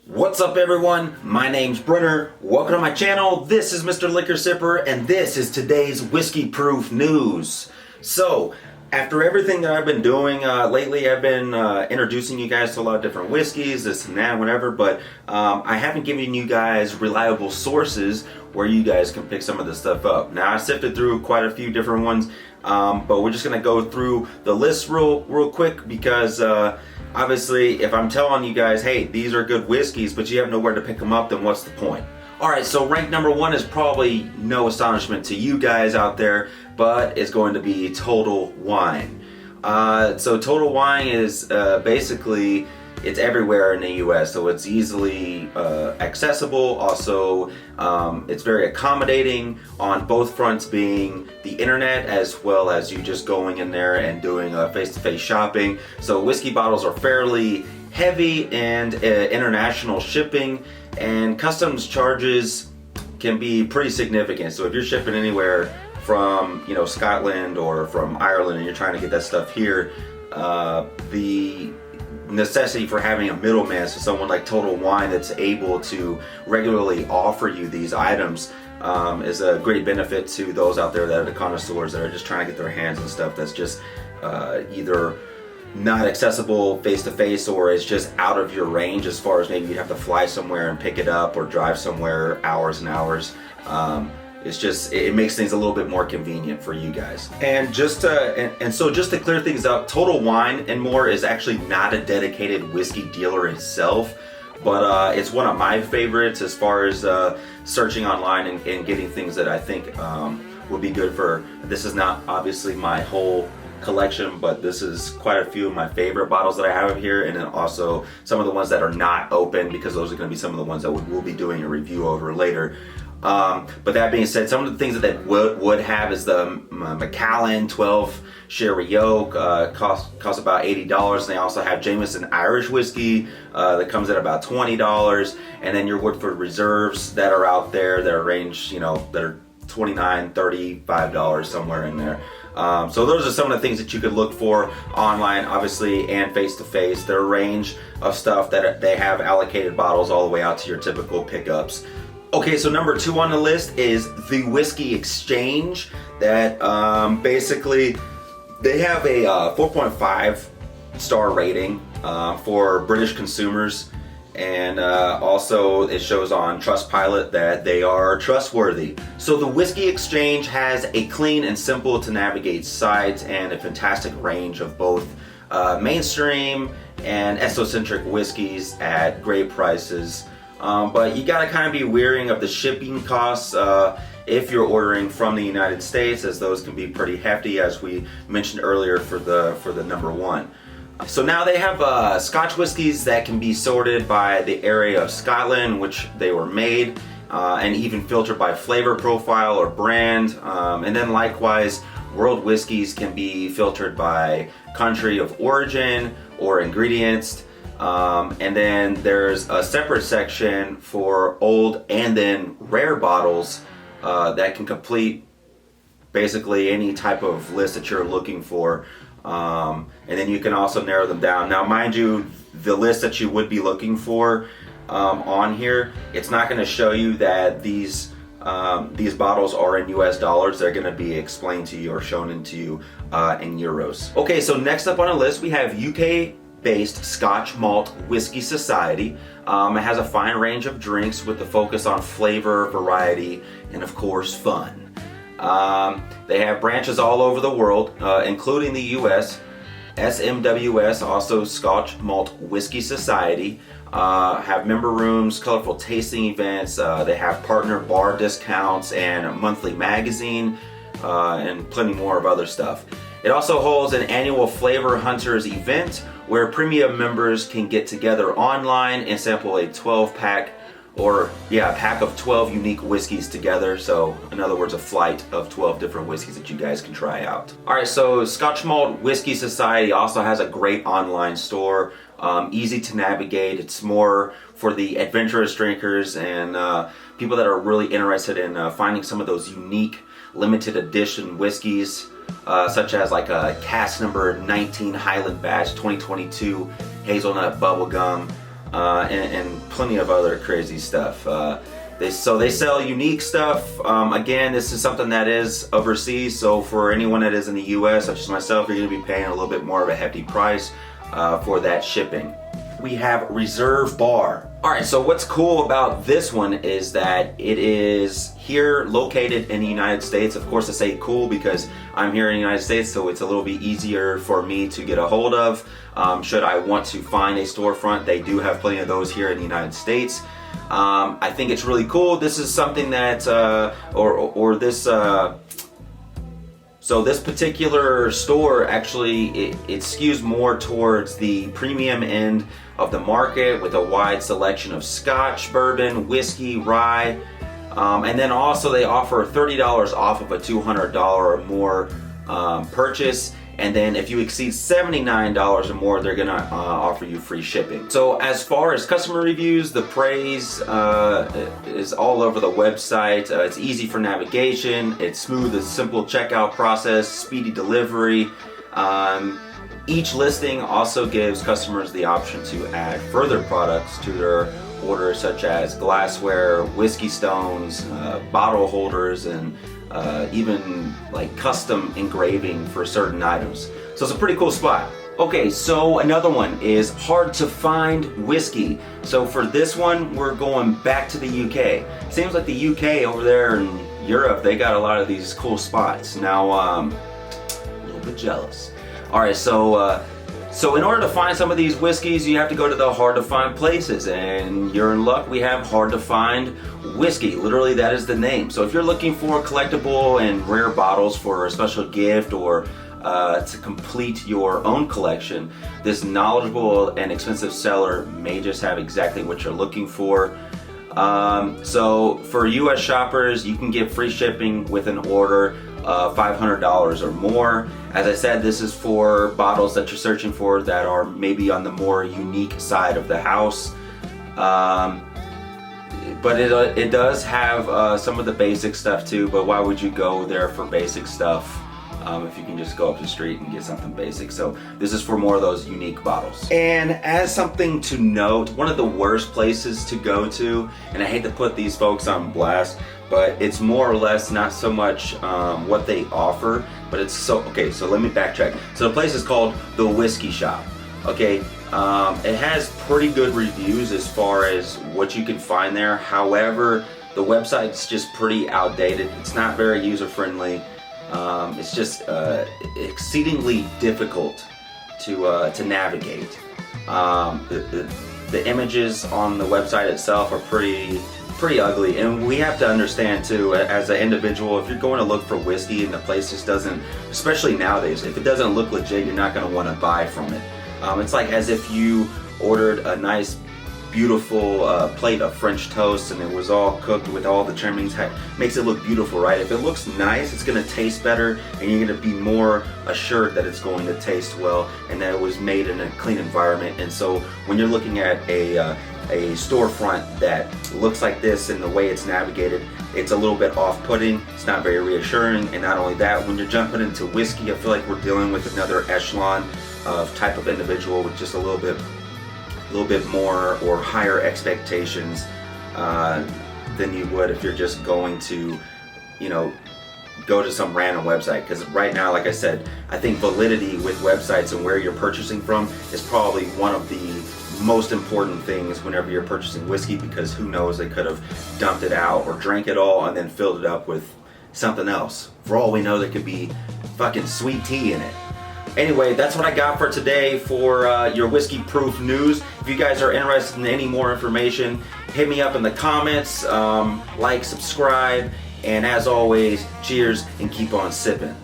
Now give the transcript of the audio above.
What's up, everyone? My name's Brenner. Welcome to my channel. This is Mr. Liquor Sipper, and this is today's whiskey proof news. So, after everything that I've been doing lately, I've been introducing you guys to a lot of different whiskeys, this and that, whatever, but I haven't given you guys reliable sources where you guys can pick some of this stuff up. Now, I sifted through quite a few different ones, but we're just going to go through the list real quick because obviously, if I'm telling you guys, hey, these are good whiskeys, but you have nowhere to pick them up, then what's the point? Alright, so rank number one is probably no astonishment to you guys out there, but it's going to be Total Wine. So Total Wine is basically, it's everywhere in the US, so it's easily accessible. Also, it's very accommodating on both fronts, being the internet as well as you just going in there and doing face-to-face shopping. So whiskey bottles are fairly heavy, and international shipping and customs charges can be pretty significant. So if you're shipping anywhere from, you know, Scotland or from Ireland and you're trying to get that stuff here, the necessity for having a middleman, so someone like Total Wine that's able to regularly offer you these items, is a great benefit to those out there that are the connoisseurs that are just trying to get their hands on stuff that's just either not accessible face to face, or it's just out of your range as far as maybe you'd have to fly somewhere and pick it up or drive somewhere hours and hours. It's just, it makes things a little bit more convenient for you guys. And just so just to clear things up, Total Wine and More is actually not a dedicated whiskey dealer itself, but it's one of my favorites as far as searching online and getting things that I think would be good for. This is not obviously my whole collection, but this is quite a few of my favorite bottles that I have here, and then also some of the ones that are not open, because those are going to be some of the ones that we'll be doing a review over later. But that being said, some of the things that would have is the Macallan 12 Sherry Oak, costs about $80. And they also have Jameson Irish whiskey that comes at about $20, and then your Woodford Reserves that are out there that are range, you know, that are $29, $35, somewhere in there. So those are some of the things that you could look for online, obviously, and face-to-face. Their range of stuff that they have allocated bottles all the way out to your typical pickups. Okay, so number two on the list is the Whiskey Exchange. That basically, they have a 4.5 star rating for British consumers. And also it shows on Trustpilot that they are trustworthy. So the Whiskey Exchange has a clean and simple to navigate site and a fantastic range of both mainstream and esocentric whiskeys at great prices. But you gotta kind of be wary of the shipping costs if you're ordering from the United States, as those can be pretty hefty, as we mentioned earlier for the number one. So now they have Scotch whiskies that can be sorted by the area of Scotland in which they were made, and even filtered by flavor profile or brand. And then likewise, world whiskeys can be filtered by country of origin or ingredients. And then there's a separate section for old and then rare bottles that can complete basically any type of list that you're looking for. And then you can also narrow them down. Now, mind you, the list that you would be looking for on here, it's not going to show you that these bottles are in US dollars. They're going to be explained to you or shown into you in euros. Okay, so next up on the list we have UK-based Scotch Malt Whisky Society. It has a fine range of drinks with the focus on flavor, variety, and of course fun. They have branches all over the world, including the US. SMWS, also Scotch Malt Whisky Society, have member rooms, colorful tasting events. They have partner bar discounts and a monthly magazine, and plenty more of other stuff. It also holds an annual Flavor Hunters event where premium members can get together online and sample a 12-pack or a pack of 12 unique whiskeys together. So in other words, a flight of 12 different whiskeys that you guys can try out. Alright, so Scotch Malt Whisky Society also has a great online store, easy to navigate. It's more for the adventurous drinkers and people that are really interested in finding some of those unique limited edition whiskeys. such as like a cask number 19 Highland batch 2022 hazelnut bubblegum, and plenty of other crazy stuff. They sell unique stuff. Again, this is something that is overseas, so for anyone that is in the US, such as myself, you're going to be paying a little bit more of a hefty price for that shipping. We have Reserve Bar. Alright, so what's cool about this one is that it is here located in the United States. Of course, I say cool because I'm here in the United States, so it's a little bit easier for me to get a hold of. Should I want to find a storefront, they do have plenty of those here in the United States. I think it's really cool. This is something that, so this particular store actually, it skews more towards the premium end of the market with a wide selection of Scotch, bourbon, whiskey, rye, and then also they offer $30 off of a $200 or more purchase. And then if you exceed $79 or more, they're gonna offer you free shipping. So as far as customer reviews, the praise is all over the website. It's easy for navigation, it's smooth and simple checkout process, speedy delivery. Each listing also gives customers the option to add further products to their orders, such as glassware, whiskey stones, bottle holders, and even like custom engraving for certain items. So it's a pretty cool spot. Okay, so another one is hard to find whiskey. So for this one, we're going back to the UK. Seems like the UK over there in Europe, they got a lot of these cool spots. Now, a little bit jealous. All right, so in order to find some of these whiskeys, you have to go to the hard to find places, and you're in luck. We have hard to find whiskey. Literally, that is the name. So if you're looking for collectible and rare bottles for a special gift or to complete your own collection, this knowledgeable and expensive seller may just have exactly what you're looking for. So for US shoppers, you can get free shipping with an order of $500 or more. As I said, this is for bottles that you're searching for that are maybe on the more unique side of the house. But it does have some of the basic stuff too, but why would you go there for basic stuff if you can just go up the street and get something basic? So this is for more of those unique bottles. And as something to note, one of the worst places to go to, and I hate to put these folks on blast, but it's more or less not so much what they offer, but it's okay, so let me backtrack. So the place is called The Whiskey Shop. Okay, it has pretty good reviews as far as what you can find there. However, the website's just pretty outdated. It's not very user-friendly. It's just exceedingly difficult to navigate. The images on the website itself are pretty ugly, and we have to understand too, as an individual, if you're going to look for whiskey and the place just doesn't, especially nowadays, if it doesn't look legit, you're not going to want to buy from it. It's like as if you ordered a nice beautiful plate of French toast and it was all cooked with all the trimmings. Makes it look beautiful, right? If it looks nice, it's going to taste better, and you're going to be more assured that it's going to taste well and that it was made in a clean environment. And so when you're looking at a storefront that looks like this and the way it's navigated, it's a little bit off-putting. It's not very reassuring. And not only that, when you're jumping into whiskey, I feel like we're dealing with another echelon of type of individual with just a little bit more or higher expectations than you would if you're just going to, go to some random website. Because right now, like I said, I think validity with websites and where you're purchasing from is probably one of the most important things whenever you're purchasing whiskey, because who knows, they could have dumped it out or drank it all and then filled it up with something else. For all we know, there could be fucking sweet tea in it. Anyway, that's what I got for today for your whiskey proof news. If you guys are interested in any more information, hit me up in the comments, like, subscribe, and as always, cheers and keep on sipping.